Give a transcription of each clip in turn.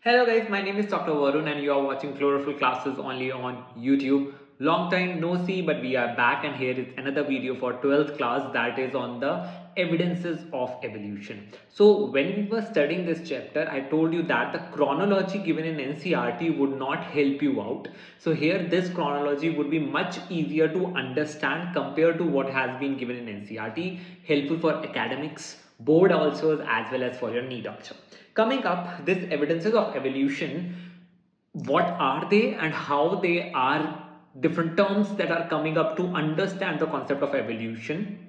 Hello guys, my name is Dr. Varun and you are watching Chlorophyll classes only on YouTube. Long time no see, but we are back and here is another video for 12th class that is on the evidences of evolution. So when we were studying this chapter, I told you that the chronology given in NCERT would not help you out. So here this chronology would be much easier to understand compared to what has been given in NCERT, helpful for academics, board also as well as for your NEET also. Coming up, this evidences of evolution, what are they and how they are different terms that are coming up to understand the concept of evolution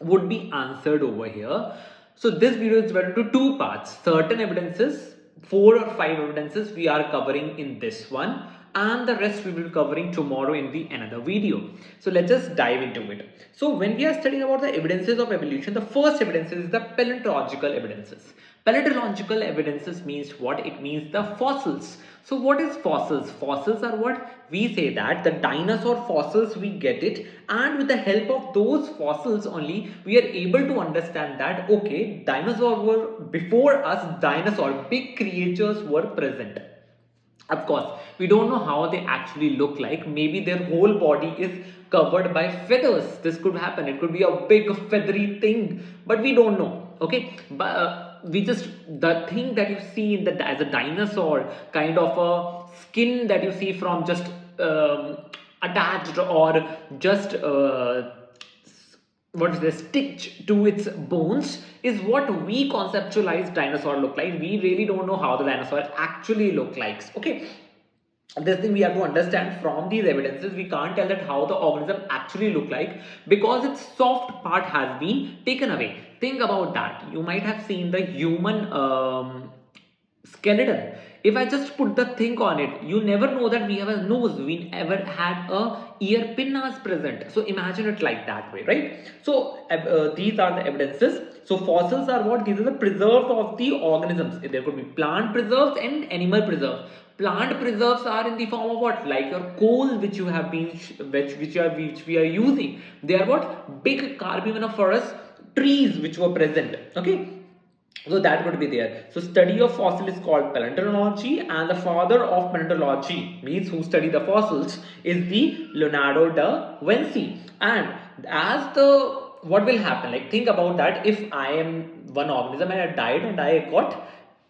would be answered over here. So this video is divided into two parts. Certain evidences, 4 or 5 evidences we are covering in this one, and the rest we will be covering tomorrow in the another video. So let's just dive into it. So when we are studying about the evidences of evolution, the first evidence is the paleontological evidences. Paleontological evidences means what? It means the fossils. So what is fossils? Fossils are what? We say that the dinosaur fossils, we get it, and with the help of those fossils only we are able to understand that okay, dinosaurs were before us, dinosaur big creatures were present. Of course, we don't know how they actually look like. Maybe their whole body is covered by feathers. This could happen. It could be a big feathery thing, but we don't know. Okay, but we just, the thing that you see in the as a dinosaur, kind of a skin that you see from just attached or just what is this, stitch to its bones, is what we conceptualize dinosaur look like. We really don't know how the dinosaur actually look like. Okay, this thing we have to understand from these evidences. We can't tell that how the organism actually look like because its soft part has been taken away. Think about that. You might have seen the human skeleton. If I just put the thing on it, you never know that we have a nose, we never had a ear pinnas present. So imagine it like that way, right? So these are the evidences. So fossils are what? These are the preserved of the organisms. There could be plant preserves and animal preserves. Plant preserves are in the form of what? Like your coal which you have been which we are using. They are what? Big carboniferous trees which were present. Okay, so that would be there. So study of fossil is called paleontology, and the father of paleontology means who study the fossils is the Leonardo da Vinci. And as the, what will happen, like think about that, if I am one organism and I died and I got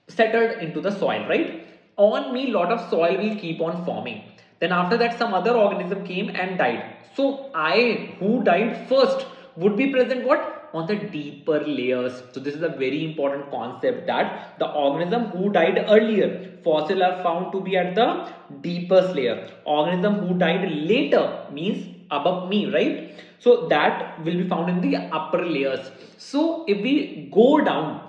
settled into the soil, right? On me lot of soil will keep on forming. Then after that some other organism came and died. So I who died first would be present what? On the deeper layers. So this is a very important concept, that the organism who died earlier, fossil are found to be at the deepest layer. Organism who died later means above me, right? So that will be found in the upper layers. So if we go down,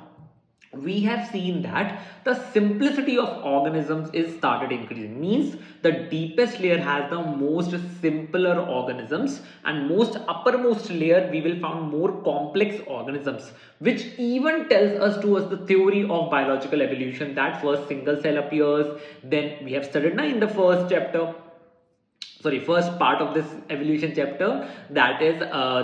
we have seen that the simplicity of organisms is started increasing. Means the deepest layer has the most simpler organisms, and most uppermost layer we will find more complex organisms, which even tells us the theory of biological evolution, that first single cell appears. Then we have studied now in the first chapter, sorry, first part of this evolution chapter, that is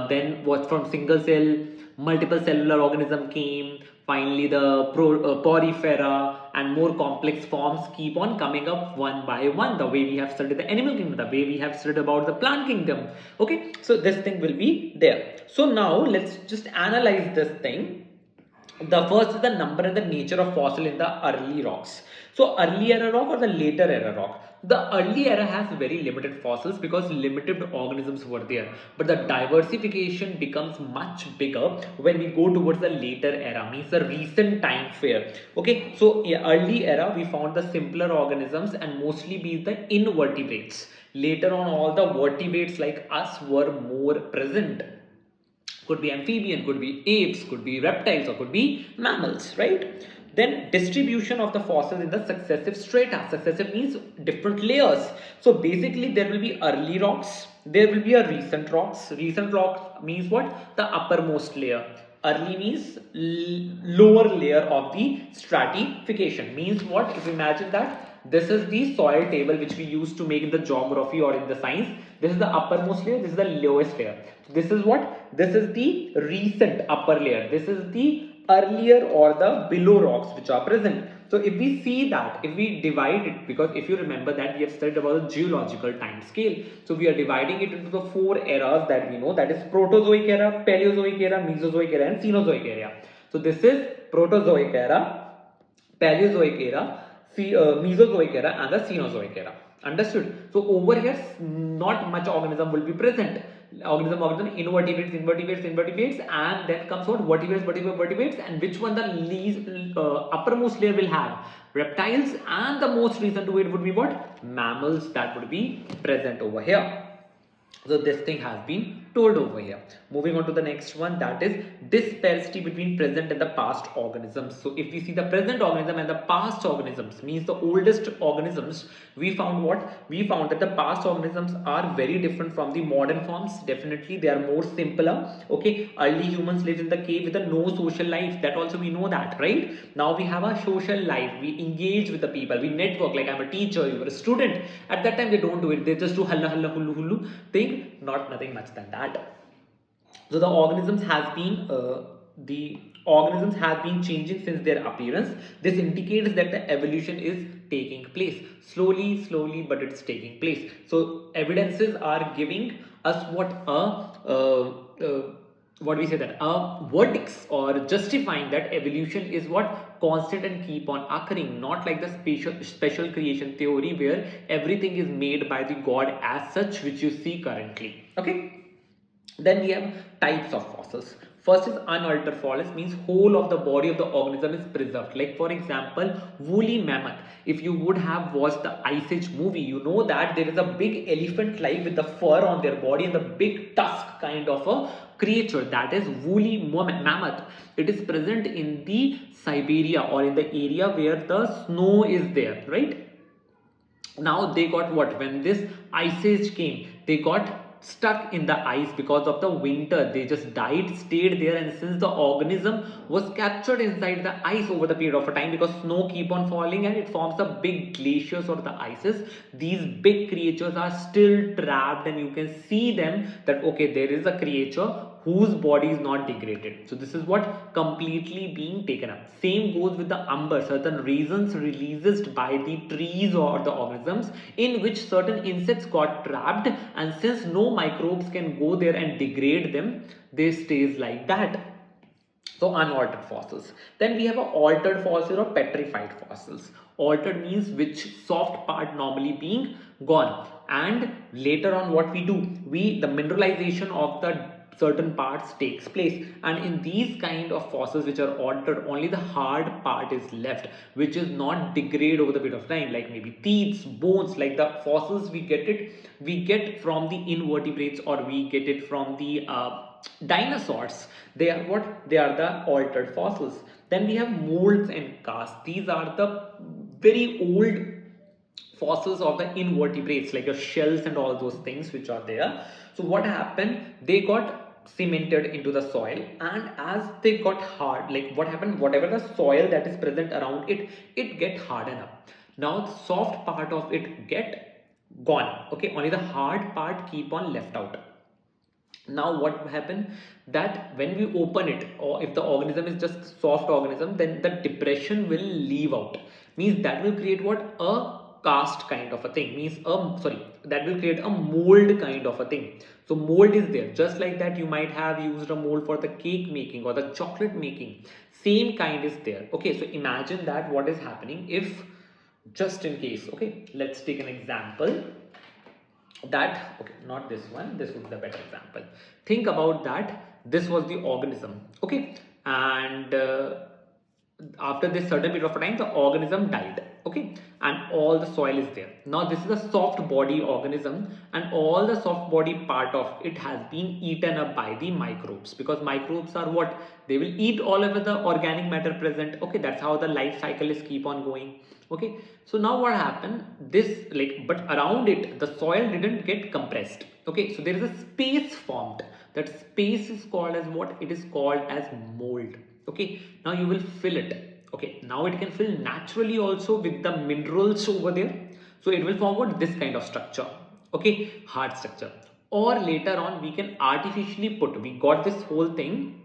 then what, from single cell multiple cellular organism came, finally the porifera, and more complex forms keep on coming up one by one, the way we have studied the animal kingdom, the way we have studied about the plant kingdom. Okay, so this thing will be there. So now let's just analyze this thing. The first is the number and the nature of fossil in the early rocks. So early era rock or the later era rock. The early era has very limited fossils because limited organisms were there. But the diversification becomes much bigger when we go towards the later era, means the recent time frame. Okay, so in early era we found the simpler organisms and mostly be the invertebrates. Later on all the vertebrates like us were more present. Could be amphibian, could be apes, could be reptiles, or could be mammals, right? Then distribution of the fossils in the successive strata. Successive means different layers. So basically there will be early rocks, there will be a recent rocks. Recent rocks means what? The uppermost layer. Early means lower layer of the stratification. Means what? If you imagine that this is the soil table which we use to make in the geography or in the science. This is the uppermost layer, this is the lowest layer. So this is what? This is the recent upper layer. This is the earlier or the below rocks which are present. So if we see that, if we divide it, because if you remember that we have studied about the geological time scale, so we are dividing it into the 4 eras that we know, that is Protozoic era, Paleozoic era, Mesozoic era and Cenozoic era. So this is Protozoic era, Paleozoic era, Mesozoic era and the Cenozoic era. Understood? So over here not much organism will be present. Organism, invertebrates, and then comes what? Vertebrates, and which one the least uppermost layer will have? Reptiles, and the most recent to it would be what? Mammals that would be present over here. So this thing has been told over here. Moving on to the next one, that is disparity between present and the past organisms. So if we see the present organism and the past organisms, means the oldest organisms, we found what? We found that the past organisms are very different from the modern forms. Definitely they are more simpler. Okay, early humans lived in the cave with a no social life. That also we know that, right? Now we have a social life. We engage with the people. We network. Like I'm a teacher, you are a student. At that time they don't do it. They just do halla halla hullu hullu thing. Nothing much than that. So the organisms has been changing since their appearance. This indicates that the evolution is taking place slowly, but it's taking place. So evidences are giving us what what we say, that verdicts, or justifying that evolution is what? Constant and keep on occurring, not like the special creation theory where everything is made by the God as such, which you see currently. Okay. Then we have types of fossils. First is unaltered fossils, means whole of the body of the organism is preserved. Like for example, woolly mammoth. If you would have watched the Ice Age movie, you know that there is a big elephant-like with the fur on their body and the big tusk kind of a creature, that is woolly mammoth. It is present in the Siberia, or in the area where the snow is there, right? Now they got what? When this ice age came, they got stuck in the ice because of the winter. They just died, stayed there, and since the organism was captured inside the ice over the period of a time, because snow keep on falling and it forms the big glaciers or the ices, these big creatures are still trapped, and you can see them that okay, there is a creature whose body is not degraded. So this is what completely being taken up. Same goes with the umber, certain reasons released by the trees or the organisms in which certain insects got trapped, and since no microbes can go there and degrade them, they stays like that. So unaltered fossils. Then we have an altered fossil or petrified fossils. Altered means which soft part normally being gone, and later on what we do, the mineralization of the certain parts takes place, and in these kind of fossils which are altered, only the hard part is left, which is not degrade over the period of time, like maybe teeth, bones. Like the fossils we get from the invertebrates, or we get it from the dinosaurs. They are what? They are the altered fossils. Then we have molds and casts. These are the very old fossils of the invertebrates, like your shells and all those things which are there. So what happened? They got cemented into the soil, and as they got hard, like what happened? Whatever the soil that is present around it, it get hardened up. Now the soft part of it get gone. Okay, only the hard part keep on left out. Now what happened, that when we open it, or if the organism is just soft organism, then the depression will leave out, means that will create what? A cast kind of a thing, means that will create a mold kind of a thing. So mold is there, just like that you might have used a mold for the cake making or the chocolate making, same kind is there. Okay, so imagine that what is happening if, just in case, okay, let's take an example that, okay, not this one, this would be the better example. Think about that this was the organism, okay, and after this certain period of time the organism died, okay, and all the soil is there. Now this is a soft body organism, and all the soft body part of it has been eaten up by the microbes, because microbes are what? They will eat all over the organic matter present. Okay, that's how the life cycle is keep on going. Okay, so now what happened, this, like, but around it the soil didn't get compressed. Okay, so there is a space formed. That space is called as what? It is called as mold. Okay, now you will fill it. Okay, now it can fill naturally also with the minerals over there, so it will form what? This kind of structure. Okay, hard structure. Or later on we can artificially put, we got this whole thing,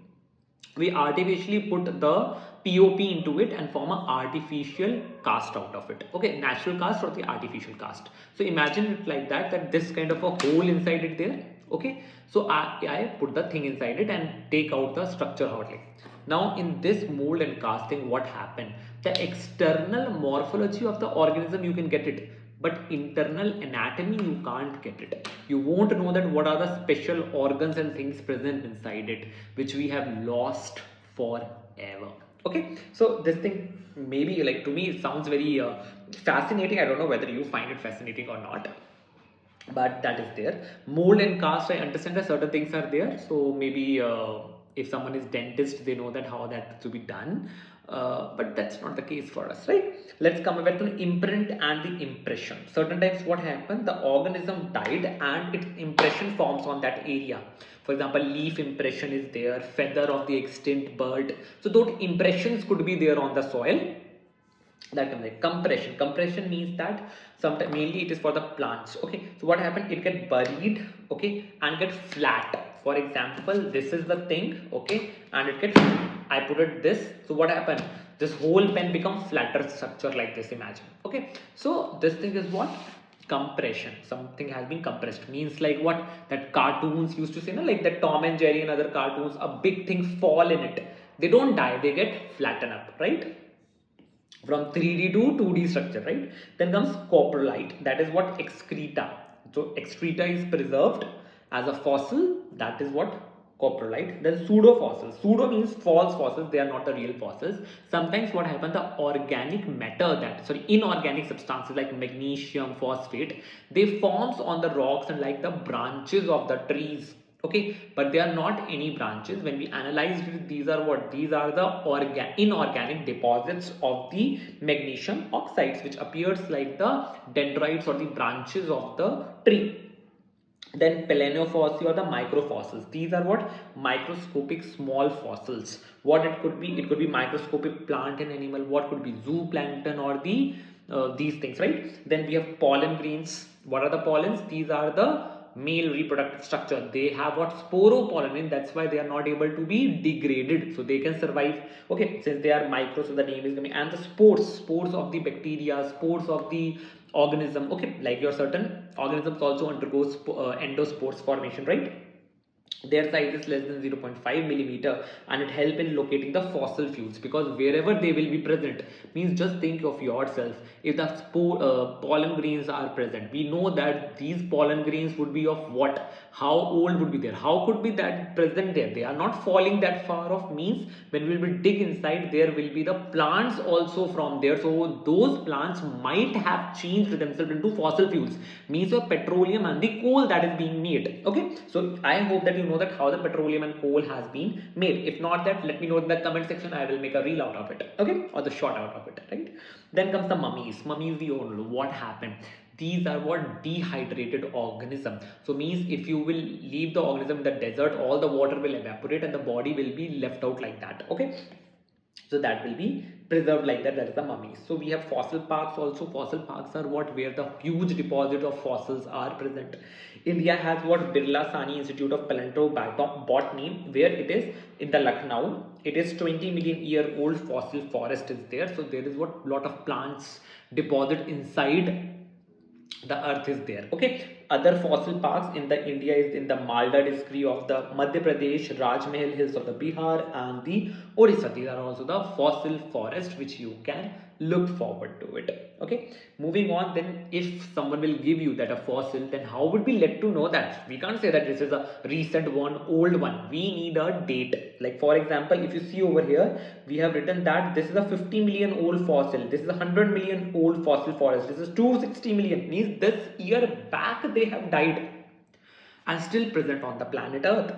we artificially put the POP into it and form an artificial cast out of it. Okay, natural cast or the artificial cast. So imagine it like that this kind of a hole inside it there. Okay, so I put the thing inside it and take out the structure out. Now in this mold and casting, what happened? The external morphology of the organism you can get it, but internal anatomy you can't get it. You won't know that what are the special organs and things present inside it, which we have lost forever. Okay, so this thing maybe, like, to me it sounds very fascinating. I don't know whether you find it fascinating or not, but that is there. Mold and cast, I understand that certain things are there, so maybe if someone is dentist, they know that how that to be done, but that's not the case for us, right? Let's come back to the imprint and the impression. Certain times what happened, the organism died and its impression forms on that area. For example, leaf impression is there, feather of the extinct bird, so those impressions could be there on the soil. That comes like compression means that sometimes mainly it is for the plants. Okay, so what happened, it get buried, okay, and get flat. For example, this is the thing, okay, and it gets, I put it this, so what happened, this whole pen becomes flatter structure like this, imagine. Okay, so this thing is what, compression. Something has been compressed, means like what, that cartoons used to say, no, like the Tom and Jerry and other cartoons, a big thing fall in it, they don't die, they get flatten up, right? From 3D to 2D structure, right? Then comes coprolite, that is what, excreta. So excreta is preserved as a fossil, that is what, coprolite. Then pseudo fossils, pseudo means false fossils, they are not the real fossils. Sometimes what happens, the organic matter, that, sorry, inorganic substances like magnesium, phosphate, they forms on the rocks and like the branches of the trees. Okay, but they are not any branches. When we analyzed it, these are what, these are the inorganic deposits of the magnesium oxides, which appears like the dendrites or the branches of the tree. Then paleofossils or the microfossils, these are what, microscopic small fossils. What it could be, it could be microscopic plant and animal, what could be zooplankton or the these things, right? Then we have pollen grains. What are the pollens? These are the male reproductive structure, they have what, sporopollen in, that's why they are not able to be degraded, so they can survive. Okay, since they are micro, so the name is coming. And the spores of the bacteria, spores of the organism. Okay, like your certain organisms also undergoes endospores formation, right? Their size is less than 0.5 millimeter and it help in locating the fossil fuels, because wherever they will be present, means just think of yourself, if the pollen grains are present, we know that these pollen grains would be of what, how old would be there, how could be that present there, they are not falling that far off, means when we will dig inside, there will be the plants also from there, so those plants might have changed themselves into fossil fuels, means of petroleum and the coal that is being made. Okay, so I hope that you know that how the petroleum and coal has been made. If not that, let me know in the comment section, I will make a reel out of it, okay, or the short out of it, right? Then comes the mummies. We all know what happened. These are what, dehydrated organism. So means if you will leave the organism in the desert, all the water will evaporate and the body will be left out like that. Okay, so that will be preserved like that, that is the mummies. So we have fossil parks also. Fossil parks are what, where the huge deposit of fossils are present. India has what, Birla Sani Institute of Paleontology, where it is in the Lucknow. It is 20 million year old fossil forest is there. So there is what, lot of plants deposit inside the earth is there. Okay, other fossil parks in the India is in the Malda district of the Madhya Pradesh, Rajmahal hills of the Bihar and the Odisha. These are also the fossil forest which you can look forward to it. Okay, moving on, then if someone will give you that a fossil, then how would we let to know that? We can't say that this is a recent one, old one. We need a date. Like for example, if you see over here, we have written that this is a 50 million old fossil, this is a 100 million old fossil forest, this is 260 million, means this year back they have died and still present on the planet Earth.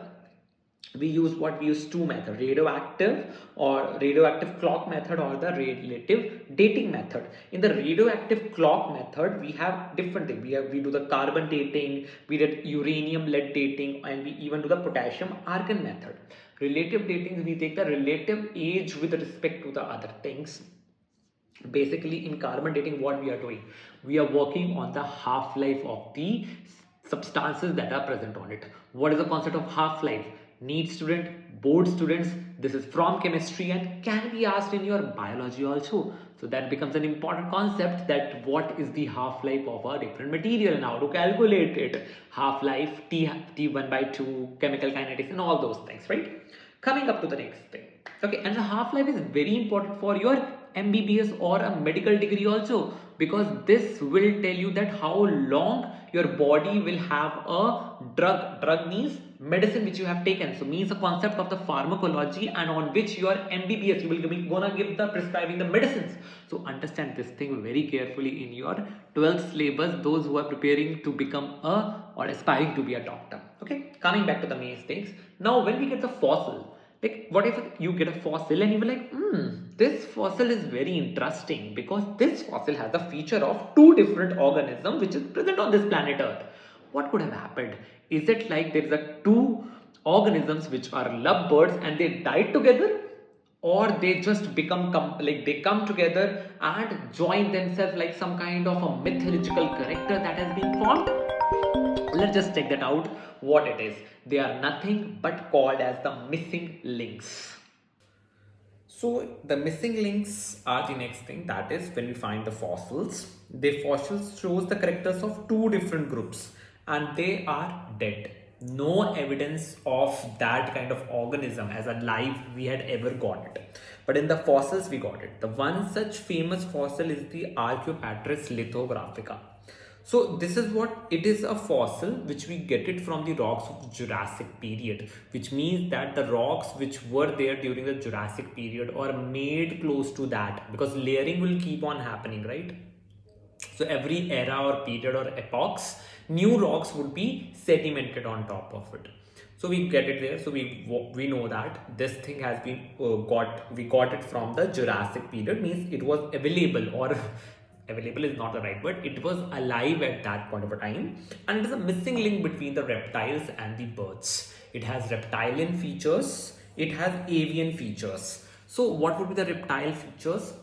We use what, we use two methods, radioactive clock method or the relative dating method. In the radioactive clock method, we have different things. We do the carbon dating, we did uranium lead dating, and we even do the potassium argon method. Relative dating, we take the relative age with respect to the other things. Basically in carbon dating, what we are doing, we are working on the half-life of the substances that are present on it. What is the concept of half-life? NEET student, board students, this is from chemistry and can be asked in your biology also. So that becomes an important concept, that what is the half-life of a different material and how to calculate it. Half-life, T1 by 2, chemical kinetics and all those things, right? Coming up to the next thing. Okay, and the half-life is very important for your MBBS or a medical degree also, because this will tell you that how long your body will have a drug means medicine which you have taken, so means a concept of the pharmacology and on which your MBBS you will be gonna give the prescribing the medicines. So understand this thing very carefully in your 12th syllabus, those who are preparing to become a or aspiring to be a doctor. Okay, coming back to the main things. Now when we get the fossil, like what if you get a fossil and you were like, this fossil is very interesting because this fossil has the feature of two different organisms which is present on this planet Earth. What could have happened? Is it like there is a two organisms which are lovebirds and they died together, or they just become like they come together and join themselves like some kind of a mythological character that has been formed? Let's just check that out what it is. They are nothing but called as the missing links. So the missing links are the next thing, that is when we find the fossils. The fossils shows the characters of two different groups and they are dead. No evidence of that kind of organism as a live we had ever got it. But in the fossils we got it. The one such famous fossil is the Archaeopteryx lithographica. So this is what it is, a fossil which we get it from the rocks of Jurassic period, which means that the rocks which were there during the Jurassic period are made close to that, because layering will keep on happening, right? So every era or period or epochs, new rocks would be sedimented on top of it. So we get it there. So we know that this thing has been we got it from the Jurassic period, means it was available, or available is not the right word, it was alive at that point of a time, and it is a missing link between the reptiles and the birds. It has reptilian features, it has avian features. So what would be the reptile features?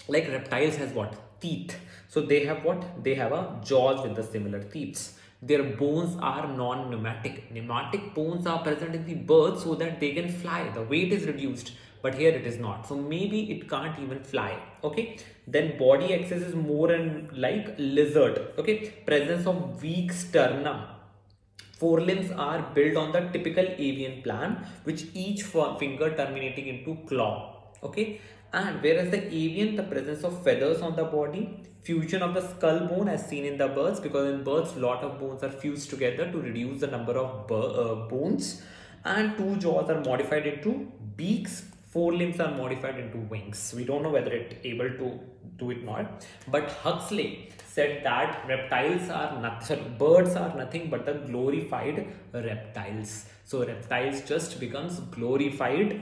Like reptiles has what? Teeth. So they have what? They have a jaws with the similar teeth. Their bones are non-pneumatic. Pneumatic bones are present in the birds so that they can fly. The weight is reduced, but here it is not. So maybe it can't even fly. Okay. Then body access is more and like lizard. Okay. Presence of weak sternum. Forelimbs are built on the typical avian plan, which each finger terminating into claw. Okay. And whereas the avian, the presence of feathers on the body, fusion of the skull bone as seen in the birds, because in birds lot of bones are fused together to reduce the number of bones, and two jaws are modified into beaks, forelimbs are modified into wings. We don't know whether it's able to do it or not, but Huxley said that reptiles are nothing, birds are nothing but the glorified reptiles. So reptiles just becomes glorified,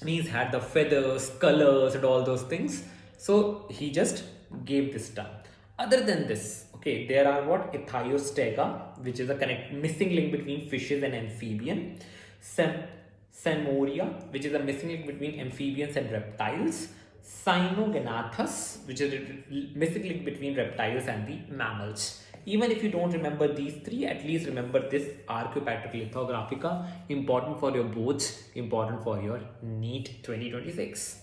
means had the feathers, colors and all those things. So he just gave this term. Other than this, okay, there are what? Ethiostega, which is a missing link between fishes and amphibian. Samoria, which is a missing link between amphibians and reptiles. Cynogenathus, which is a missing link between reptiles and the mammals. Even if you don't remember these three, at least remember this Archaeopteryx lithographica, important for your boards, important for your NEET 2026.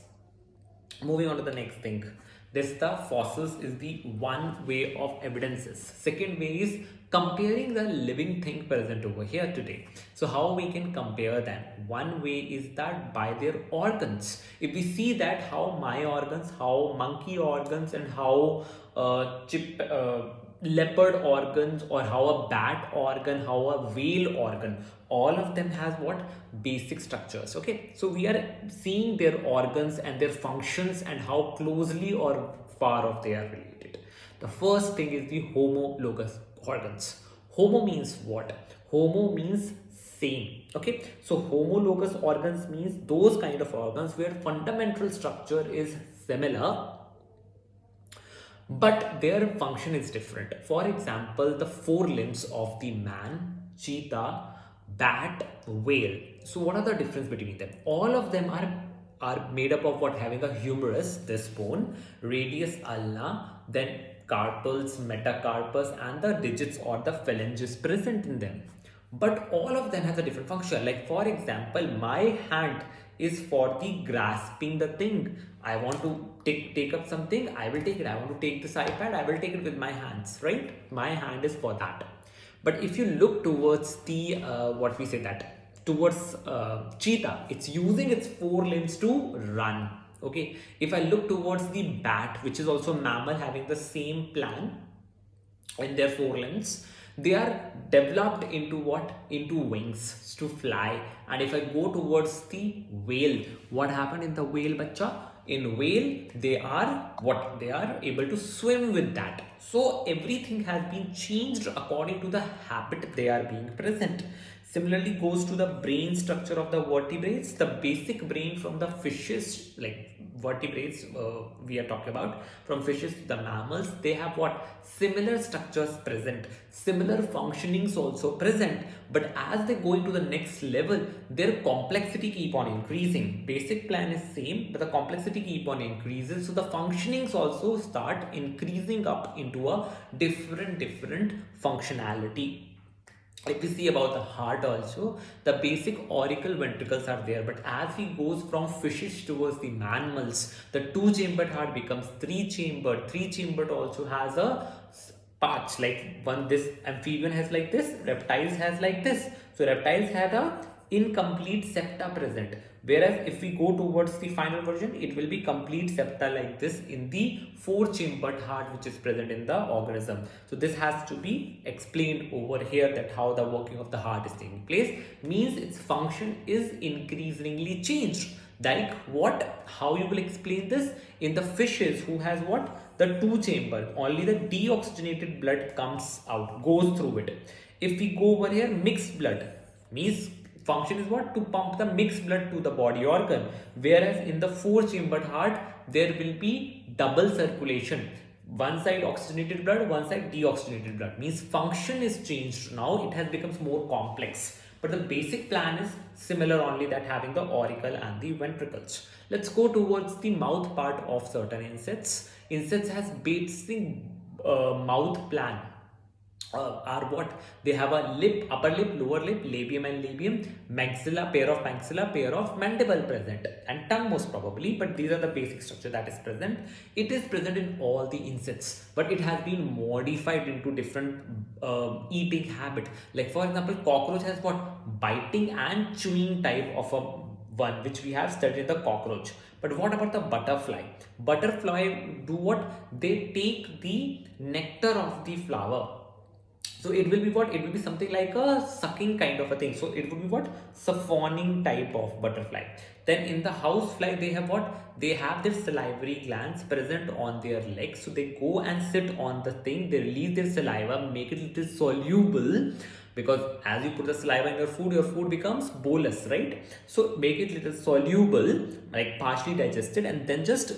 Moving on to the next thing. This the fossils is the one way of evidences. Second way is comparing the living thing present over here today. So how we can compare them? One way is that by their organs. If we see that how my organs, how monkey organs and how leopard organs, or how a bat organ, how a whale organ, all of them has what? Basic structures. Okay, so we are seeing their organs and their functions and how closely or far off they are related. The first thing is the homologous organs. Homo means what? Homo means same. Okay, so homologous organs means those kind of organs where fundamental structure is similar but their function is different. For example, the forelimbs of the man, cheetah, bat, whale. So what are the difference between them? All of them are made up of what? Having a humerus, this bone, radius ulna, then carpals, metacarpus and the digits or the phalanges present in them. but all of them has a different function. Like for example, my hand is for the grasping the thing. I want to take up something, I will take it. I want to take this iPad, I will take it with my hands, right? My hand is for that. But if you look towards the what we say that towards cheetah, it's using its four limbs to run. Okay, if I look towards the bat, which is also mammal having the same plan in their forelimbs, they are developed into what? Into wings to fly. And if I go towards the whale, what happened in the whale, bacha? In whale, they are what? They are able to swim with that. So everything has been changed according to the habit they are being present. Similarly goes to the brain structure of the vertebrates. The basic brain from the fishes, like vertebrates we are talking about, from fishes to the mammals, they have what? Similar structures present, similar functionings also present. But as they go into the next level, their complexity keep on increasing. Basic plan is same, but the complexity keep on increases. So the functionings also start increasing up into a different functionality. If we see about the heart also, the basic auricle ventricles are there, but as he goes from fishes towards the mammals, the two-chambered heart becomes three-chambered. Three-chambered also has a parts, like one, this amphibian has like this, reptiles has like this. So reptiles had a incomplete septa present, whereas if we go towards the final version, it will be complete septa like this in the four-chambered heart which is present in the organism. So this has to be explained over here, that how the working of the heart is taking place, means its function is increasingly changed. Like what? How you will explain this? In the fishes who has what? The two chamber, only the deoxygenated blood comes out, goes through it. If we go over here, mixed blood, means function is what? To pump the mixed blood to the body organ. Whereas in the four-chambered heart, there will be double circulation. One side oxygenated blood, one side deoxygenated blood. Means function is changed now. It has becomes more complex. But the basic plan is similar, only that having the auricle and the ventricles. Let's go towards the mouth part of certain insects. Insects has basic mouth plan. Are what? They have a lip, upper lip, lower lip, labium and labium, maxilla, pair of mandible present, and tongue most probably, but these are the basic structure that is present. It is present in all the insects, but it has been modified into different eating habit. Like for example, cockroach has what? Biting and chewing type of a one, which we have studied in the cockroach. But what about the butterfly? Butterfly do what? They take the nectar of the flower. So it will be what? It will be something like a sucking kind of a thing. So it will be what? Siphonning type of butterfly. Then in the housefly, they have what? They have their salivary glands present on their legs. So they go and sit on the thing. They release their saliva, make it little soluble. Because as you put the saliva in your food becomes bolus, right? So make it little soluble, like partially digested, and then just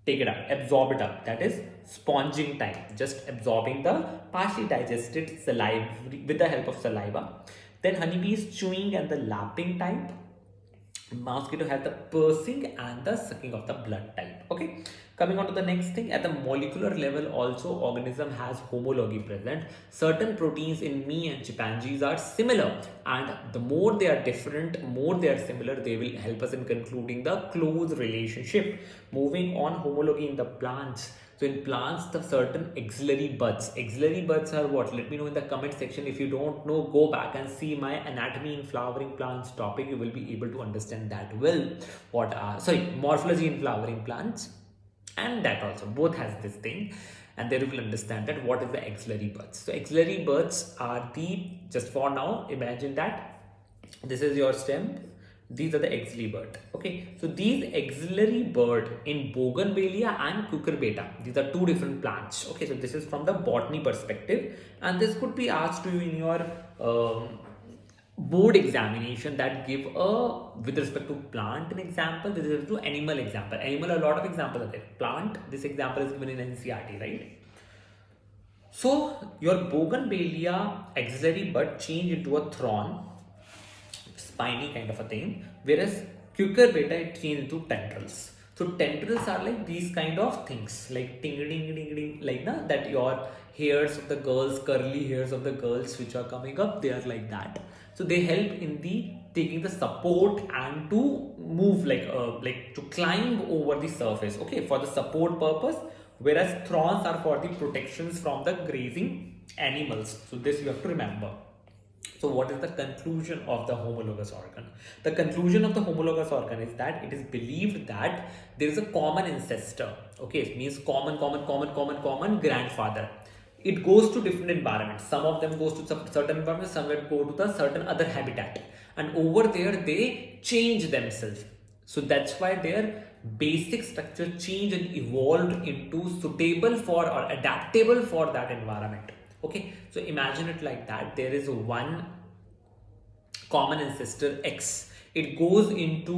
take it up, absorb it up. That is sponging time, just absorbing the partially digested saliva with the help of saliva. Then honeybee is chewing and the lapping type. Mosquito has the pursing and the sucking of the blood type. Okay, coming on to the next thing, at the molecular level also organism has homology present. Certain proteins in me and chimpanzees are similar, and the more they are different, more they are similar, they will help us in concluding the close relationship. Moving on, homology in the plants. So in plants, the certain axillary buds. Axillary buds are what? Let me know in the comment section. If you don't know, go back and see my anatomy in flowering plants topic. You will be able to understand that well. Morphology in flowering plants, and that also both has this thing, and there you will understand that what is the axillary buds. So axillary buds are the, just for now, imagine that this is your stem. These are the axillary bud. Okay, so these axillary bud in Bougainvillea and Cucurbita, these are two different plants. Okay, so this is from the botany perspective, and this could be asked to you in your board examination, that give a, with respect to plant an example, with respect to animal example. Animal, a lot of examples are there. Plant, this example is given in NCERT, right? So your Bougainvillea axillary bud change into a thorn, spiny kind of a thing, whereas Cucurbita it changed into tendrils. So tendrils are like these kind of things, like ting ding ding ding, like na, that your hairs of the girls, curly hairs of the girls which are coming up, they are like that. So they help in the taking the support and to move like to climb over the surface, okay, for the support purpose, whereas thorns are for the protections from the grazing animals. So this you have to remember. So what is the conclusion of the homologous organ? The conclusion of the homologous organ is that it is believed that there is a common ancestor. Okay, it means common grandfather. It goes to different environments. Some of them goes to certain environments, some will go to the certain other habitat. And over there they change themselves. So that's why their basic structure changed and evolved into suitable for or adaptable for that environment. Okay, so imagine it like that. There is one common ancestor X. It goes into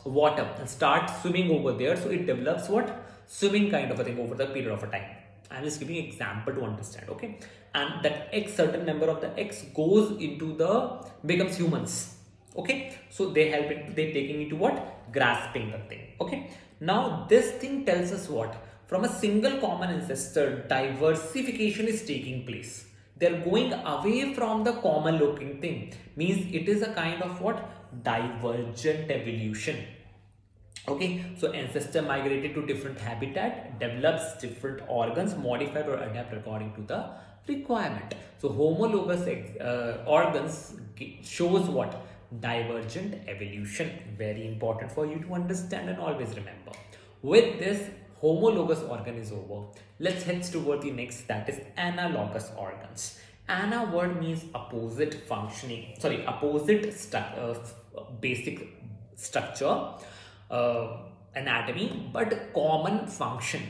water and starts swimming over there. So it develops what? Swimming kind of a thing over the period of a time. I'm just giving an example to understand, okay? And that X, certain number of the X goes into the, becomes humans, okay? So they help it, they taking it to what? Grasping the thing, okay? Now this thing tells us what? From a single common ancestor, diversification is taking place. They're going away from the common looking thing. Means it is a kind of what? Divergent evolution. Okay, so ancestor migrated to different habitat, develops different organs, modified or adapt according to the requirement. So homologous organs shows what? Divergent evolution. Very important for you to understand and always remember. With this, homologous organ is over. Let's head toward the next, that is analogous organs. Ana word means opposite functioning, sorry, opposite basic structure, anatomy, but common function.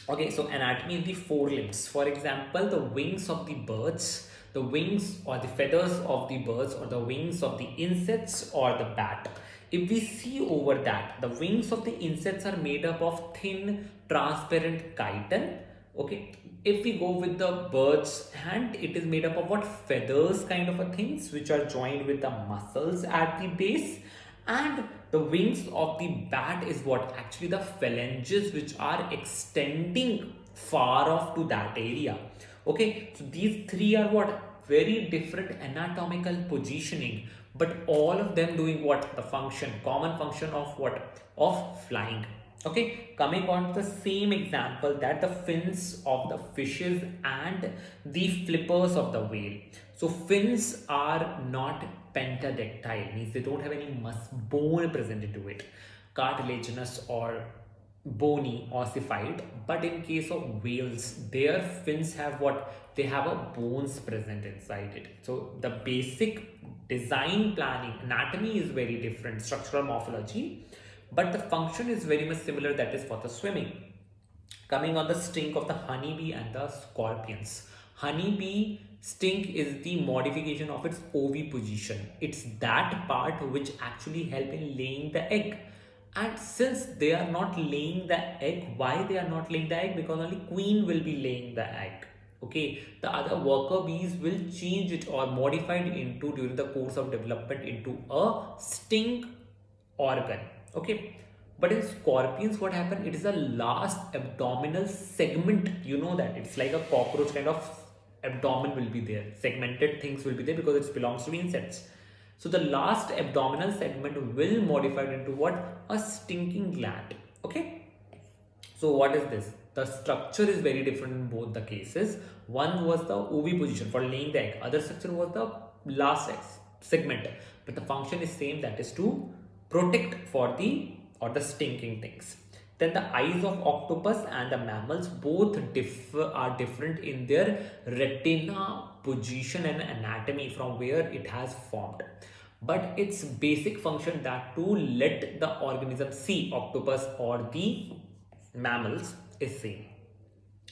Okay, so anatomy is the four limbs. For example, the wings of the birds, the wings or the feathers of the birds, or the wings of the insects or the bat. If we see over that, the wings of the insects are made up of thin, transparent chitin. Okay, if we go with the bird's hand, it is made up of what? Feathers kind of a things which are joined with the muscles at the base. And the wings of the bat is what? Actually the phalanges which are extending far off to that area. Okay, so these three are what? Very different anatomical positioning, but all of them doing what? The function, common function of what? Of flying. Okay, coming on to the same example, that the fins of the fishes and the flippers of the whale. So fins are not pentadactyl, means they don't have any bone present into it, cartilaginous or bony, ossified. But in case of whales, their fins have what? They have a bones present inside it. So the basic design planning, anatomy is very different, structural morphology, but the function is very much similar, that is for the swimming. Coming on the stink of the honeybee and the scorpions. Honeybee stink is the modification of its oviposition. It's that part which actually help in laying the egg. And since they are not laying the egg, why they are not laying the egg? Because only queen will be laying the egg. Okay, the other worker bees will change it or modify it into, during the course of development, into a sting organ. Okay, but in scorpions, what happened? It is the last abdominal segment. You know that it's like a cockroach kind of abdomen will be there, segmented things will be there because it belongs to insects. So the last abdominal segment will modify it into what? A stinking gland. Okay, so what is this? The structure is very different in both the cases. One was the oviposition for laying the egg, other structure was the last segment, but the function is same, that is to protect for the or the stinking things. Then the eyes of octopus and the mammals both are different in their retina position and anatomy from where it has formed, but its basic function, that to let the organism see, octopus or the mammals, is same.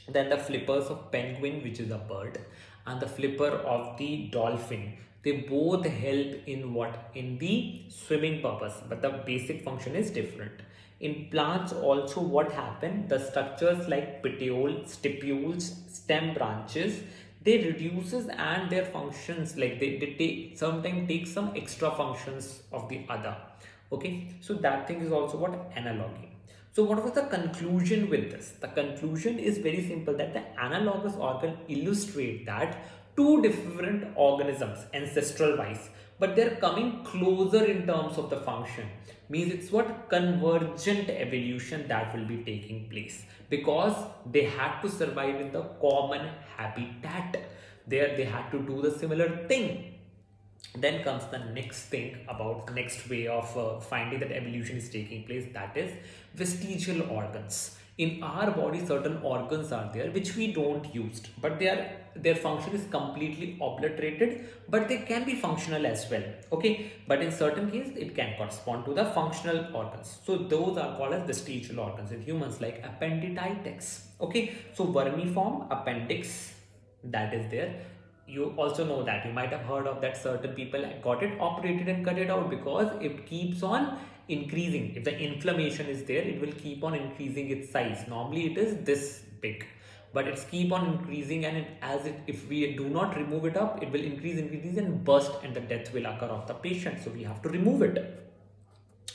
Then the flippers of penguin, which is a bird, and the flipper of the dolphin, they both help in what? In the swimming purpose, but the basic function is different. In plants also, what happened? The structures like petiole, stipules, stem branches, they reduces, and their functions, like they sometimes take some extra functions of the other. Okay, so that thing is also what analogy. So what was the conclusion with this? The conclusion is very simple, that the analogous organ illustrate that two different organisms ancestral wise, but they're coming closer in terms of the function. Means it's what convergent evolution that will be taking place, because they had to survive in the common habitat. There they had to do the similar thing. Then comes the next thing about the next way of finding that evolution is taking place, that is vestigial organs. In our body certain organs are there which we don't use, but their function is completely obliterated, but they can be functional as well. Okay, but in certain cases it can correspond to the functional organs, so those are called as vestigial organs in humans, like appendicitis. Okay, so vermiform appendix, that is there. You also know that, you might have heard of that, certain people got it operated and cut it out because it keeps on increasing. If the inflammation is there, it will keep on increasing its size. Normally it is this big, but it's keep on increasing, and if we do not remove it up, it will increase and burst, and the death will occur of the patient. So we have to remove it.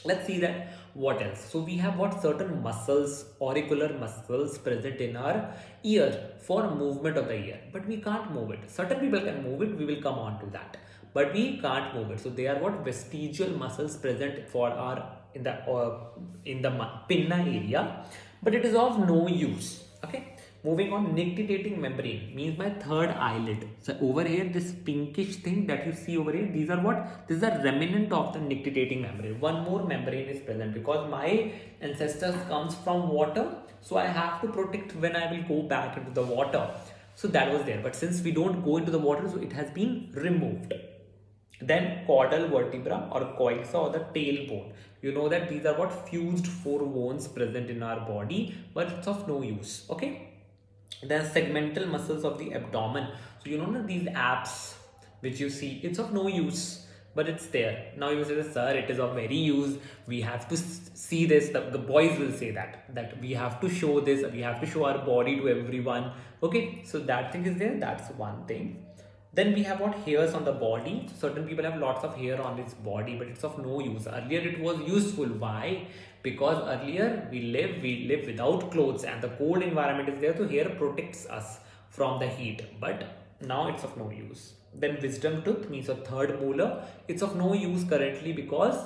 Let's see that what else. So we have what certain muscles, auricular muscles present in our ear for movement of the ear, but we can't move it. Certain people can move it, we will come on to that, but we can't move it. So they are what vestigial muscles present for our in the pinna area, but it is of no use. Okay, moving on, nictitating membrane means my third eyelid. So over here, this pinkish thing that you see over here, these are what? This is a remnant of the nictitating membrane. One more membrane is present because my ancestors comes from water. So I have to protect when I will go back into the water. So that was there. But since we don't go into the water, so it has been removed. Then caudal vertebra or coixa or the tailbone. You know that these are what fused four bones present in our body, but it's of no use. Okay. Then segmental muscles of the abdomen. So you know that these abs which you see, it's of no use, but it's there. Now you say, sir, it is of very use. We have to see this. The boys will say that we have to show this. We have to show our body to everyone. Okay, so that thing is there. That's one thing. Then we have what hairs on the body. Certain people have lots of hair on its body, but it's of no use. Earlier it was useful. Why? Because earlier we live without clothes, and the cold environment is there, so hair protects us from the heat. But now it's of no use. Then wisdom tooth means a third molar. It's of no use currently because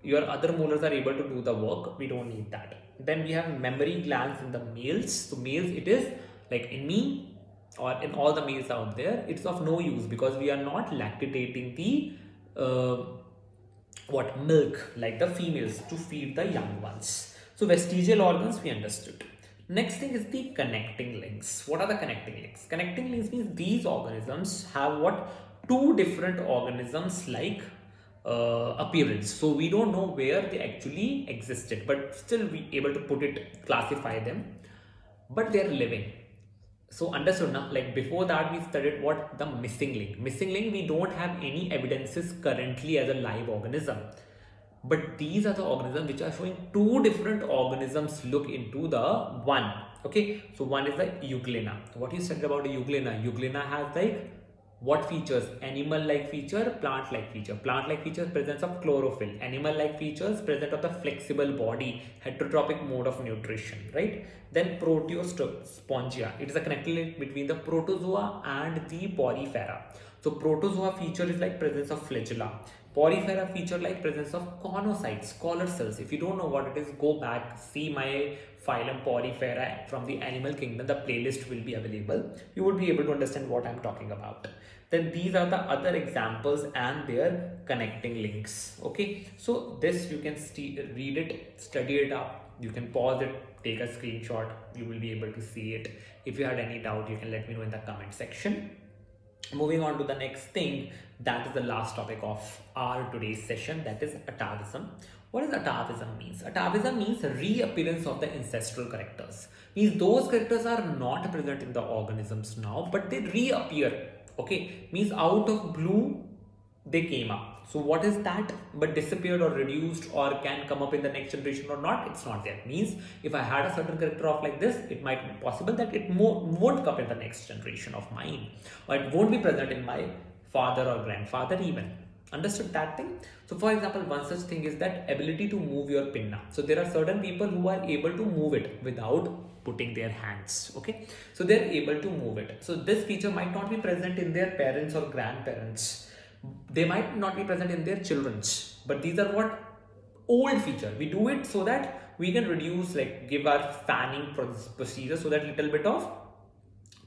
your other molars are able to do the work. We don't need that. Then we have mammary glands in the males. So males, it is like in me, or in all the males out there, it's of no use because we are not lactating the milk like the females to feed the young ones. So vestigial organs we understood. Next thing is the connecting links. What are the connecting links? Connecting links means these organisms have what two different organisms like appearance. So we don't know where they actually existed, but still we able to classify them, but they are living. So understood now, like before that we studied what the missing link. Missing link, we don't have any evidences currently as a live organism. But these are the organisms which are showing two different organisms look into the one. Okay, so one is the euglena. What you said about the euglena? Euglena has like what features? Animal-like feature, plant-like feature. Plant-like features, presence of chlorophyll. Animal-like features, presence of the flexible body, heterotrophic mode of nutrition, right? Then proteospongia. It is a connecting link between the protozoa and the porifera. So protozoa feature is like presence of flagella. Porifera feature like presence of conocytes, collar cells. If you don't know what it is, go back, see my phylum Porifera from the animal kingdom. The playlist will be available. You would be able to understand what I'm talking about. Then these are the other examples and their connecting links. Okay, so this you can read it, study it up. You can pause it, take a screenshot. You will be able to see it. If you had any doubt, you can let me know in the comment section. Moving on to the next thing, that is the last topic of our today's session, that is atavism. What does atavism means? Atavism means reappearance of the ancestral characters. Means those characters are not present in the organisms now, but they reappear. Okay, means out of blue they came up. So what is that? But disappeared or reduced or can come up in the next generation or not, it's not there. Means if I had a certain character of like this, it might be possible that it won't come in the next generation of mine, or it won't be present in my father or grandfather even. Understood that thing? So for example, one such thing is that ability to move your pinna. So there are certain people who are able to move it without putting their hands. Okay, so they're able to move it. So this feature might not be present in their parents or grandparents. They might not be present in their children's, but these are what old feature. We do it so that we can reduce, like give our fanning procedure, so that little bit of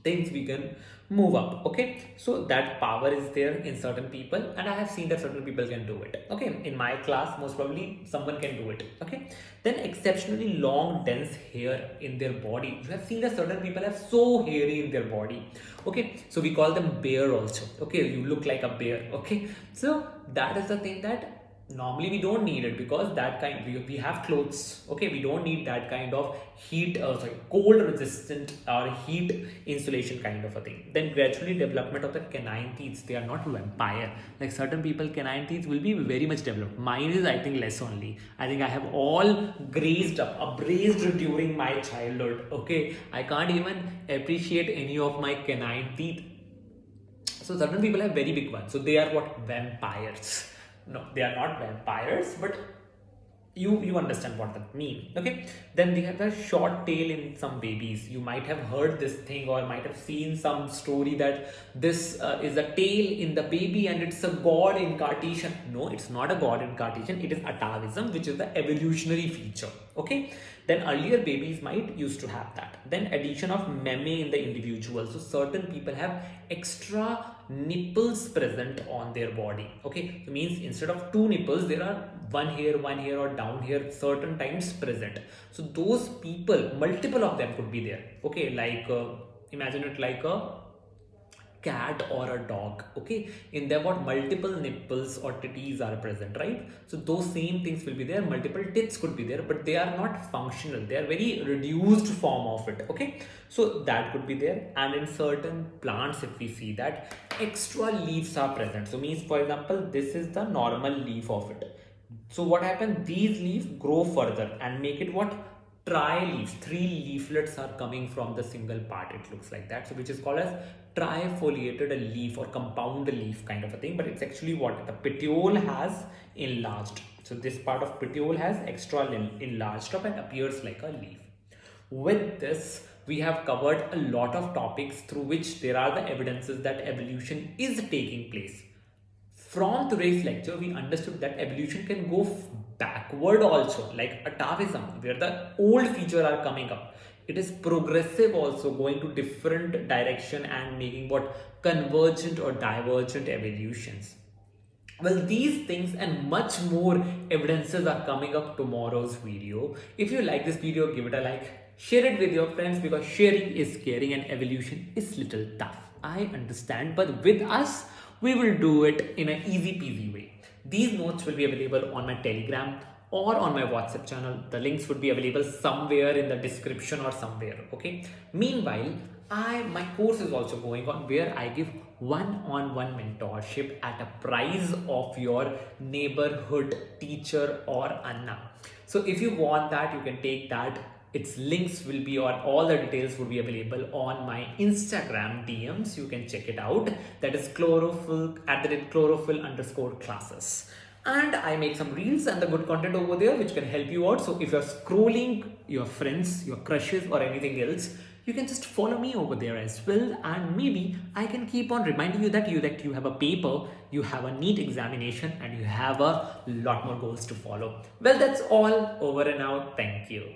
things we can move up. Okay, so that power is there in certain people, and I have seen that certain people can do it. Okay, in my class most probably someone can do it. Okay, then exceptionally long dense hair in their body. You have seen that certain people have so hairy in their body. Okay, so we call them bear also. Okay, you look like a bear. Okay, so that is the thing that normally we don't need it, because that kind we have clothes. Okay, we don't need that kind of heat, cold resistant or heat insulation kind of a thing. Then gradually development of the canine teeth. They are not vampire like certain people. Canine teeth will be very much developed. Mine is, I think, less only. I think I have all grazed up, abrased during my childhood. Okay, I can't even appreciate any of my canine teeth. So certain people have very big ones, so they are what, vampires. No, they are not vampires, but you understand what that mean. Okay, then they have a short tail in some babies. You might have heard this thing, or might have seen some story that this is a tail in the baby and it's a god incarnation. No, it's not a god incarnation. It is atavism, which is the evolutionary feature. Okay, then earlier babies might used to have that. Then addition of meme in the individual. So certain people have extra nipples present on their body. Okay, so means instead of two nipples, there are one here or down here certain times present. So those people, multiple of them could be there. Okay, like imagine it like a cat or a dog. Okay, in them what, multiple nipples or titties are present, right? So those same things will be there. Multiple tits could be there, but they are not functional. They are very reduced form of it. Okay, so that could be there. And in certain plants, if we see that extra leaves are present, so means for example this is the normal leaf of it. So what happens, these leaves grow further and make it what, tri leaves. Three leaflets are coming from the single part, it looks like that. So which is called as trifoliated leaf or compound leaf kind of a thing. But it's actually what, the petiole has enlarged. So this part of petiole has extra enlarged up and appears like a leaf. With this, we have covered a lot of topics through which there are the evidences that evolution is taking place. From today's lecture, we understood that evolution can go backward also, like atavism, where the old features are coming up. It is progressive also, going to different direction and making what, convergent or divergent evolutions. Well, these things and much more evidences are coming up tomorrow's video. If you like this video, give it a like, share it with your friends, because sharing is caring and evolution is little tough. I understand, but with us, we will do it in an easy peasy way. These notes will be available on my Telegram or on my WhatsApp channel. The links would be available somewhere in the description or somewhere. Okay. Meanwhile, my course is also going on, where I give one-on-one mentorship at a price of your neighborhood teacher or Anna. So if you want that, you can take that. Its links will be, or all the details will be available on my Instagram DMs. You can check it out. That is chlorophyll @chlorophyll_classes. And I make some reels and the good content over there which can help you out. So if you're scrolling your friends, your crushes or anything else, you can just follow me over there as well, and maybe I can keep on reminding you that you have a paper, you have a NEET examination, and you have a lot more goals to follow. Well, that's all over and out. Thank you.